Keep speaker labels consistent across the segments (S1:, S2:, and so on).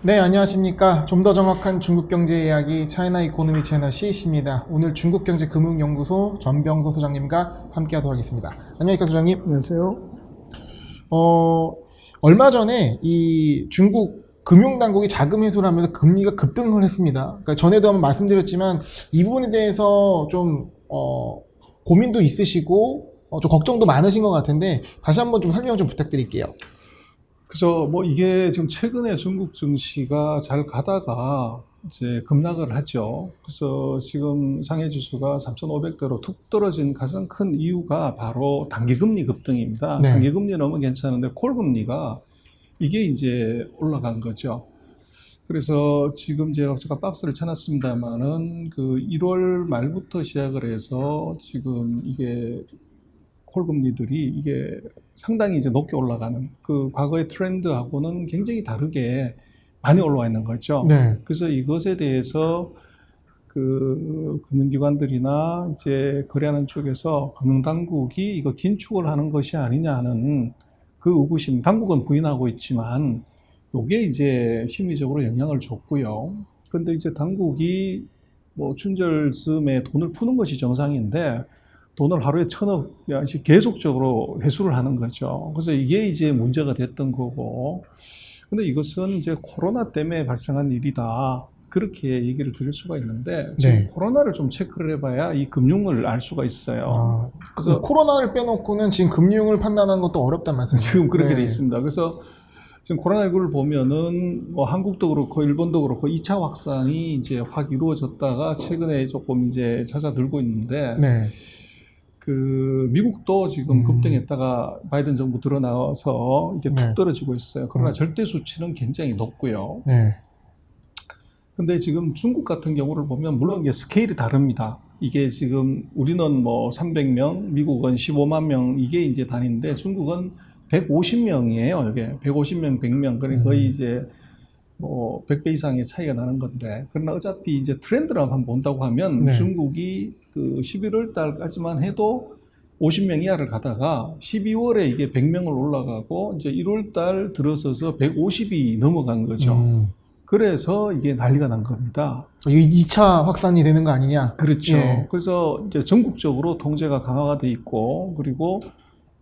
S1: 네, 안녕하십니까. 좀 더 정확한 중국 경제 이야기 차이나 이코노미 채널 CEC입니다. 오늘 중국경제금융연구소 전병서 소장님과 함께하도록 하겠습니다. 안녕하십니까, 소장님.
S2: 안녕하세요.
S1: 얼마 전에 이 중국 금융당국이 자금 회수를 하면서 금리가 급등을 했습니다. 그러니까 전에도 한번 말씀드렸지만 이 부분에 대해서 좀 고민도 있으시고 좀 걱정도 많으신 것 같은데 다시 한번 좀 설명 좀 부탁드릴게요.
S2: 그래서 뭐 이게 지금 최근에 중국 증시가 잘 가다가 이제 급락을 하죠. 그래서 지금 상해 지수가 3,500대로 툭 떨어진 가장 큰 이유가 바로 단기금리 급등입니다.
S1: 네.
S2: 장기금리 너무 괜찮은데 콜금리가 이게 이제 올라간 거죠. 그래서 지금 제가 박스를 쳐놨습니다만은 그 1월 말부터 시작을 해서 지금 이게 콜금리들이 이게 상당히 이제 높게 올라가는 그 과거의 트렌드하고는 굉장히 다르게 많이 올라와 있는 거죠.
S1: 네.
S2: 그래서 이것에 대해서 그 금융기관들이나 이제 거래하는 쪽에서 금융당국이 이거 긴축을 하는 것이 아니냐 하는 그 의구심, 당국은 부인하고 있지만 이게 이제 심리적으로 영향을 줬고요. 그런데 이제 당국이 뭐 춘절 즈음에 돈을 푸는 것이 정상인데 돈을 하루에 1,000억씩 계속적으로 회수를 하는 거죠. 그래서 이게 이제 문제가 됐던 거고. 근데 이것은 이제 코로나 때문에 발생한 일이다. 그렇게 얘기를 드릴 수가 있는데, 지금
S1: 네.
S2: 코로나를 좀 체크를 해봐야 이 금융을 알 수가 있어요.
S1: 그래서 코로나를 빼놓고는 지금 금융을 판단하는 것도 어렵단 말씀이죠.
S2: 지금 그렇게
S1: 네.
S2: 돼 있습니다. 그래서 지금 코로나19를 보면은 뭐 한국도 그렇고 일본도 그렇고 2차 확산이 이제 확 이루어졌다가 최근에 조금 이제 잦아들고 있는데,
S1: 네.
S2: 그 미국도 지금 급등했다가 바이든 정부 들어나와서 이제 툭 떨어지고 있어요. 그러나 절대 수치는 굉장히 높고요.
S1: 네.
S2: 근데 지금 중국 같은 경우를 보면 물론 이게 스케일이 다릅니다. 이게 지금 우리는 뭐 300명, 미국은 15만 명 이게 이제 단위인데 중국은 150명이에요. 이게 150명, 100명. 그러니까 거의 이제 뭐 100배 이상의 차이가 나는 건데, 그러나 어차피 이제 트렌드를 한번 본다고 하면
S1: 네.
S2: 중국이 그 11월 달까지만 해도 50명 이하를 가다가 12월에 이게 100명을 올라가고 이제 1월 달 들어서서 150이 넘어간 거죠. 그래서 이게 난리가 난 겁니다.
S1: 이게 2차 확산이 되는 거 아니냐?
S2: 그렇죠.
S1: 예.
S2: 그래서 이제 전국적으로 통제가 강화가 돼 있고, 그리고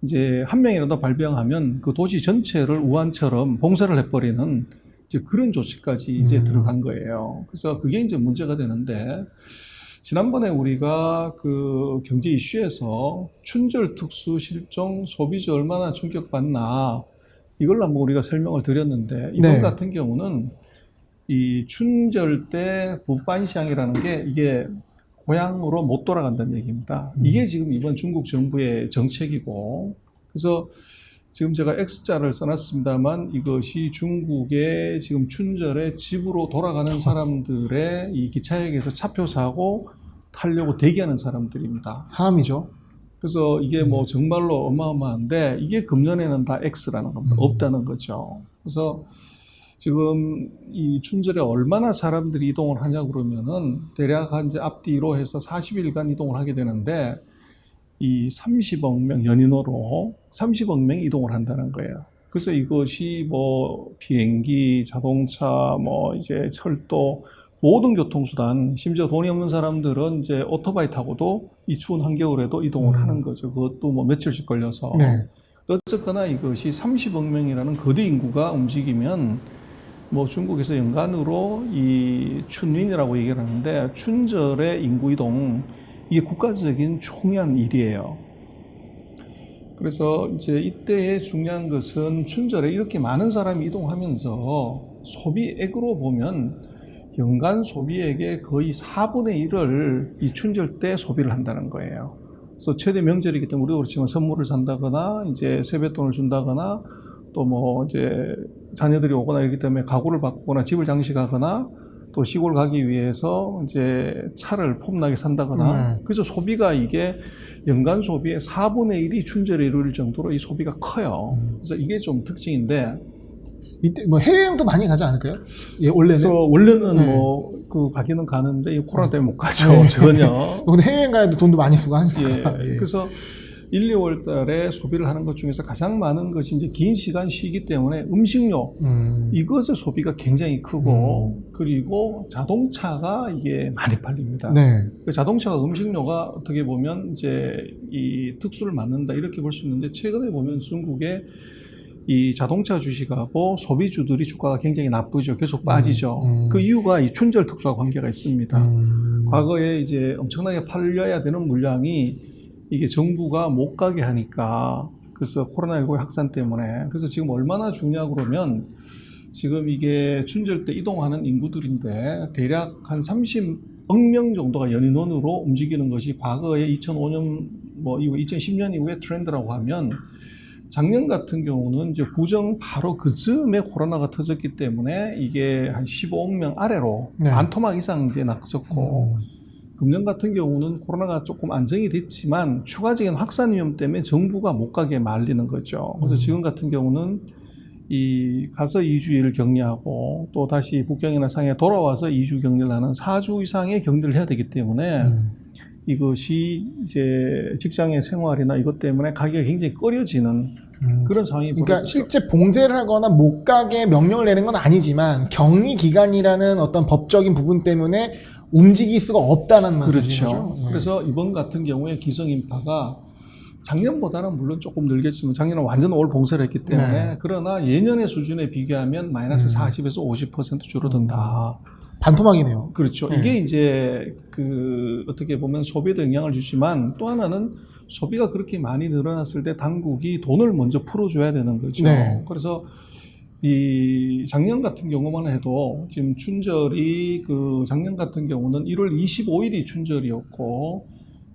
S2: 이제 한 명이라도 발병하면 그 도시 전체를 우한처럼 봉쇄를 해버리는 이제 그런 조치까지 이제 들어간 거예요. 그래서 그게 이제 문제가 되는데, 지난번에 우리가 그 경제 이슈에서 춘절 특수 실종 소비자 얼마나 충격받나 이걸 한번 우리가 설명을 드렸는데, 이번
S1: 네.
S2: 같은 경우는 이 춘절 때 부반시장이라는 게 이게 고향으로 못 돌아간다는 얘기입니다. 이게 지금 이번 중국 정부의 정책이고, 그래서 지금 제가 X자를 써놨습니다만 이것이 중국의 지금 춘절에 집으로 돌아가는 사람들의 이 기차역에서 차표 사고 타려고 대기하는 사람들입니다.
S1: 사람이죠.
S2: 그래서 이게 뭐 정말로 어마어마한데 이게 금년에는 다 X라는 겁니다. 없다는 거죠. 그래서 지금 이 춘절에 얼마나 사람들이 이동을 하냐 그러면은 대략 한 이제 앞뒤로 해서 40일간 이동을 하게 되는데 이 30억 명 연인으로 30억 명이 이동을 한다는 거예요. 그래서 이것이 뭐 비행기, 자동차, 뭐 이제 철도, 모든 교통수단, 심지어 돈이 없는 사람들은 이제 오토바이 타고도 이 추운 한겨울에도 이동을 하는 거죠. 그것도 뭐 며칠씩 걸려서.
S1: 네.
S2: 어쨌거나 이것이 30억 명이라는 거대 인구가 움직이면 뭐 중국에서 연간으로 이 춘윈이라고 얘기를 하는데 춘절의 인구 이동, 이게 국가적인 중요한 일이에요. 그래서 이제 이때의 중요한 것은 춘절에 이렇게 많은 사람이 이동하면서 소비액으로 보면 연간 소비액의 거의 4분의 1을 이 춘절 때 소비를 한다는 거예요. 그래서 최대 명절이기 때문에 우리가 그렇지만 선물을 산다거나 이제 세뱃돈을 준다거나 또 뭐 이제 자녀들이 오거나 이렇기 때문에 가구를 바꾸거나 집을 장식하거나 또 시골 가기 위해서 이제 차를 폼나게 산다거나 그래서 소비가 이게 연간 소비의 4분의 1이 춘절에 이루어질 정도로 이 소비가 커요. 그래서 이게 좀 특징인데
S1: 이때 뭐 해외여행도 많이 가지 않을까요? 예, 원래는.
S2: 그래서 원래는
S1: 네.
S2: 뭐 그 가기는 가는데 이 코로나 때문에 못 가죠.
S1: 네.
S2: 전혀.
S1: 근데 해외여행 가야도 돈도 많이 쓰고 하니까.
S2: 예. 그래서 1, 2월 달에 소비를 하는 것 중에서 가장 많은 것이 이제 긴 시간 쉬기 때문에 음식료, 이것의 소비가 굉장히 크고, 그리고 자동차가 이게 많이 팔립니다.
S1: 네.
S2: 그 자동차가 음식료가 어떻게 보면 이제 이 특수를 맞는다 이렇게 볼 수 있는데, 최근에 보면 중국의 이 자동차 주식하고 소비주들이 주가가 굉장히 나쁘죠. 계속 빠지죠. 그 이유가 이 춘절 특수와 관계가 있습니다. 과거에 이제 엄청나게 팔려야 되는 물량이 이게 정부가 못 가게 하니까, 그래서 코로나19 확산 때문에. 그래서 지금 얼마나 중요하고 그러면, 지금 이게 춘절 때 이동하는 인구들인데 대략 한 30억 명 정도가 연인원으로 움직이는 것이 과거에 2005년 뭐 이후 2010년 이후의 트렌드라고 하면, 작년 같은 경우는 이제 구정 바로 그 즈음에 코로나가 터졌기 때문에 이게 한 15억 명 아래로
S1: 네.
S2: 반토막 이상 이제 낙섰고, 금년 같은 경우는 코로나가 조금 안정이 됐지만 추가적인 확산 위험 때문에 정부가 못 가게 말리는 거죠. 그래서 지금 같은 경우는 이 가서 2주일 격리하고 또 다시 북경이나 상해에 돌아와서 2주 격리를 하는 4주 이상의 격리를 해야 되기 때문에 이것이 이제 직장의 생활이나 이것 때문에 가기가 굉장히 꺼려지는 그런 상황이
S1: 그러니까
S2: 벌어졌죠.
S1: 실제 봉쇄를 하거나 못 가게 명령을 내는 건 아니지만 격리 기간이라는 어떤 법적인 부분 때문에 움직일 수가 없다는 말씀이죠.
S2: 그렇죠. 그래서 이번 같은 경우에 기성 인파가 작년보다는 물론 조금 늘겠지만 작년은 완전 올 봉쇄를 했기 때문에
S1: 네.
S2: 그러나 예년의 수준에 비교하면 마이너스 40에서 50% 줄어든다.
S1: 반토막이네요.
S2: 그렇죠.
S1: 네.
S2: 이게 이제 그 어떻게 보면 소비에도 영향을 주지만 또 하나는 소비가 그렇게 많이 늘어났을 때 당국이 돈을 먼저 풀어줘야 되는 거죠.
S1: 네.
S2: 그래서 이 작년 같은 경우만 해도 지금 춘절이 그 작년 같은 경우는 1월 25일이 춘절이었고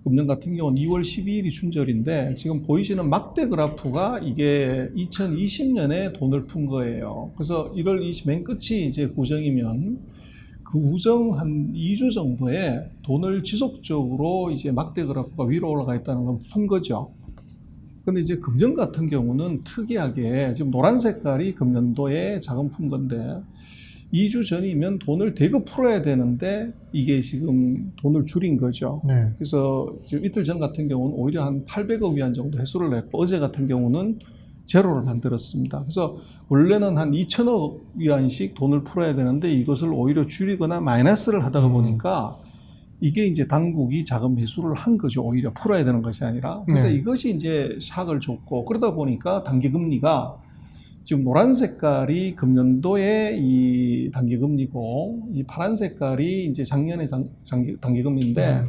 S2: 금년 같은 경우는 2월 12일이 춘절인데 지금 보이시는 막대 그래프가 이게 2020년에 돈을 푼 거예요. 그래서 1월 20 맨 끝이 이제 구정이면 그 우정 한 2주 정도에 돈을 지속적으로 이제 막대 그래프가 위로 올라가 있다는 건 푼 거죠. 근데 이제 금년 같은 경우는 특이하게 지금 노란 색깔이 금년도에 자금 푼 건데 2주 전이면 돈을 대거 풀어야 되는데 이게 지금 돈을 줄인 거죠.
S1: 네.
S2: 그래서 지금 이틀 전 같은 경우는 오히려 한 800억 위안 정도 회수를 냈고 어제 같은 경우는 제로를 만들었습니다. 그래서 원래는 한 2천억 위안씩 돈을 풀어야 되는데 이것을 오히려 줄이거나 마이너스를 하다가 보니까 이게 이제 당국이 자금 회수를 한 거죠. 오히려 풀어야 되는 것이 아니라. 그래서
S1: 네.
S2: 이것이 이제 샥을 줬고 그러다 보니까 단기금리가 지금 노란 색깔이 금년도에 이 단기금리고 이 파란 색깔이 이제 작년에 단기금리인데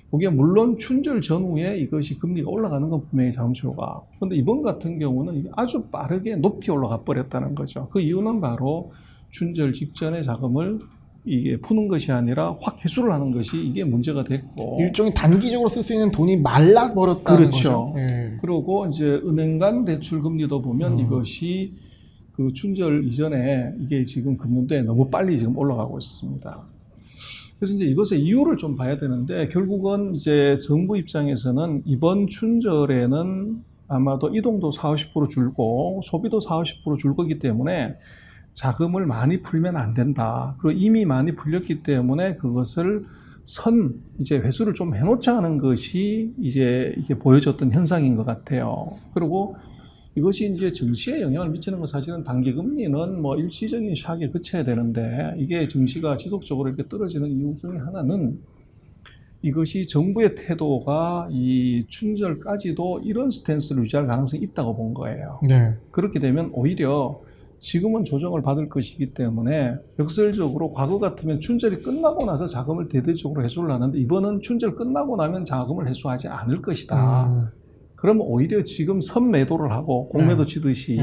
S2: 그게 물론 춘절 전후에 이것이 금리가 올라가는 건 분명히 잠시호가. 그런데 이번 같은 경우는 이게 아주 빠르게 높이 올라가 버렸다는 거죠. 그 이유는 바로 춘절 직전에 자금을 이게 푸는 것이 아니라 확 회수를 하는 것이 이게 문제가 됐고.
S1: 일종의 단기적으로 쓸 수 있는 돈이 말라버렸다는
S2: 그렇죠.
S1: 거죠. 네.
S2: 그리고 이제 은행 간 대출 금리도 보면 이것이 그 춘절 이전에 이게 지금 금년도에 너무 빨리 지금 올라가고 있습니다. 그래서 이제 이것의 이유를 좀 봐야 되는데 결국은 이제 정부 입장에서는 이번 춘절에는 아마도 이동도 40~50% 줄고 소비도 40~50% 줄 거기 때문에 자금을 많이 풀면 안 된다. 그리고 이미 많이 풀렸기 때문에 그것을 이제 회수를 좀 해놓자 하는 것이 이제 이게 보여졌던 현상인 것 같아요. 그리고 이것이 이제 증시에 영향을 미치는 건 사실은 단기금리는 뭐 일시적인 샥에 그쳐야 되는데 이게 증시가 지속적으로 이렇게 떨어지는 이유 중에 하나는 이것이 정부의 태도가 이 춘절까지도 이런 스탠스를 유지할 가능성이 있다고 본 거예요.
S1: 네.
S2: 그렇게 되면 오히려 지금은 조정을 받을 것이기 때문에 역설적으로 과거 같으면 춘절이 끝나고 나서 자금을 대대적으로 회수를 하는데 이번은 춘절 끝나고 나면 자금을 회수하지 않을 것이다. 그러면 오히려 지금 선매도를 하고 공매도 치듯이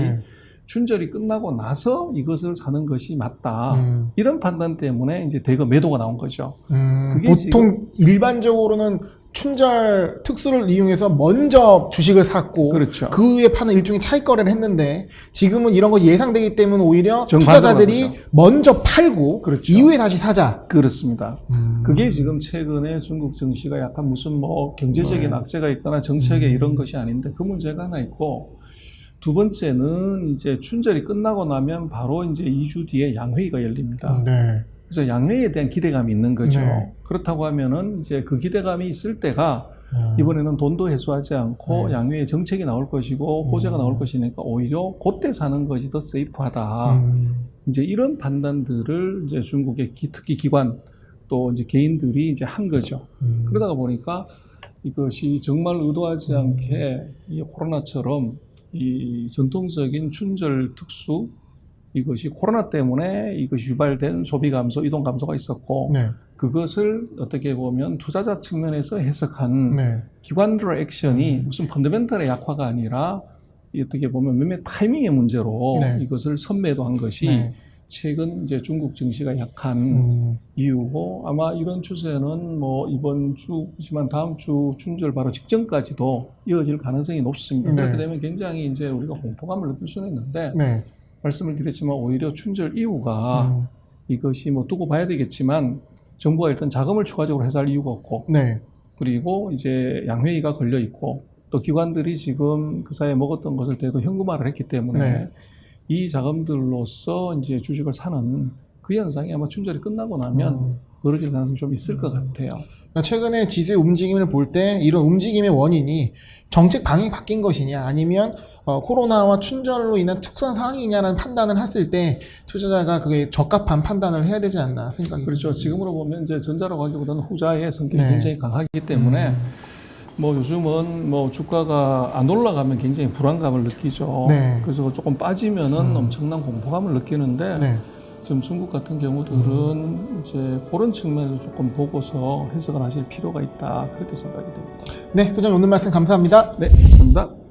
S2: 춘절이 끝나고 나서 이것을 사는 것이 맞다. 이런 판단 때문에 이제 대거 매도가 나온 거죠.
S1: 보통 일반적으로는 춘절 특수를 이용해서 먼저 주식을 샀고
S2: 그렇죠.
S1: 그 후에 파는 일종의 차익 거래를 했는데 지금은 이런 거 예상되기 때문에 오히려
S2: 정반대로
S1: 투자자들이
S2: 하는 거죠.
S1: 먼저 팔고
S2: 그렇죠.
S1: 이후에 다시 사자.
S2: 그렇습니다. 그게 지금 최근에 중국 증시가 약간 무슨 뭐 경제적인 악재가 있거나 정책에 이런 것이 아닌데 그 문제가 하나 있고 두 번째는 이제 춘절이 끝나고 나면 바로 이제 2주 뒤에 양회의가 열립니다.
S1: 네.
S2: 그래서 양회의에 대한 기대감이 있는 거죠.
S1: 네.
S2: 그렇다고 하면은 이제 그 기대감이 있을 때가 이번에는 돈도 해소하지 않고
S1: 네.
S2: 양회의 정책이 나올 것이고 호재가 나올 것이니까 오히려 그때 사는 것이 더 세이프하다. 이제 이런 판단들을 이제 중국의 특히 기관 또 이제 개인들이 이제 한 거죠. 그러다가 보니까 이것이 정말 의도하지 않게 이 코로나처럼 이 전통적인 춘절 특수 이것이 코로나 때문에 이것이 유발된 소비 감소, 이동 감소가 있었고
S1: 네.
S2: 그것을 어떻게 보면 투자자 측면에서 해석한
S1: 네.
S2: 기관들의 액션이 무슨 펀더멘털의 약화가 아니라 어떻게 보면 몇몇 타이밍의 문제로
S1: 네.
S2: 이것을 선매도한 것이
S1: 네.
S2: 최근 이제 중국 증시가 약한 이유고 아마 이런 추세는 뭐 이번 주지만 다음 주 춘절 바로 직전까지도 이어질 가능성이 높습니다.
S1: 네.
S2: 그렇게 되면 굉장히 이제 우리가 공포감을 느낄 수는 있는데
S1: 네.
S2: 말씀을 드렸지만 오히려 춘절 이후가 이것이 뭐 두고 봐야 되겠지만 정부가 일단 자금을 추가적으로 해소할 이유가 없고
S1: 네.
S2: 그리고 이제 양회의가 걸려 있고 또 기관들이 지금 그 사이에 먹었던 것을 대도 현금화를 했기 때문에
S1: 네.
S2: 이 자금들로서 이제 주식을 사는 그 현상이 아마 춘절이 끝나고 나면 벌어질 가능성이 좀 있을 것 같아요.
S1: 그러니까 최근에 지수의 움직임을 볼 때 이런 움직임의 원인이 정책 방향이 바뀐 것이냐 아니면 코로나와 춘절로 인한 특수한 상황이냐라는 판단을 했을 때 투자자가 그게 적합한 판단을 해야 되지 않나 생각이
S2: 그렇죠.
S1: 듭니다.
S2: 지금으로 보면 이제 전자라고 하기보다는 후자의 성격이
S1: 네.
S2: 굉장히 강하기 때문에 뭐 요즘은 뭐 주가가 안 올라가면 굉장히 불안감을 느끼죠.
S1: 네.
S2: 그래서 조금 빠지면은 엄청난 공포감을 느끼는데
S1: 네.
S2: 지금 중국 같은 경우들은 이제 그런 측면에서 조금 보고서 해석을 하실 필요가 있다 그렇게 생각이 됩니다.
S1: 네, 소장님 오늘 말씀 감사합니다.
S2: 네, 감사합니다.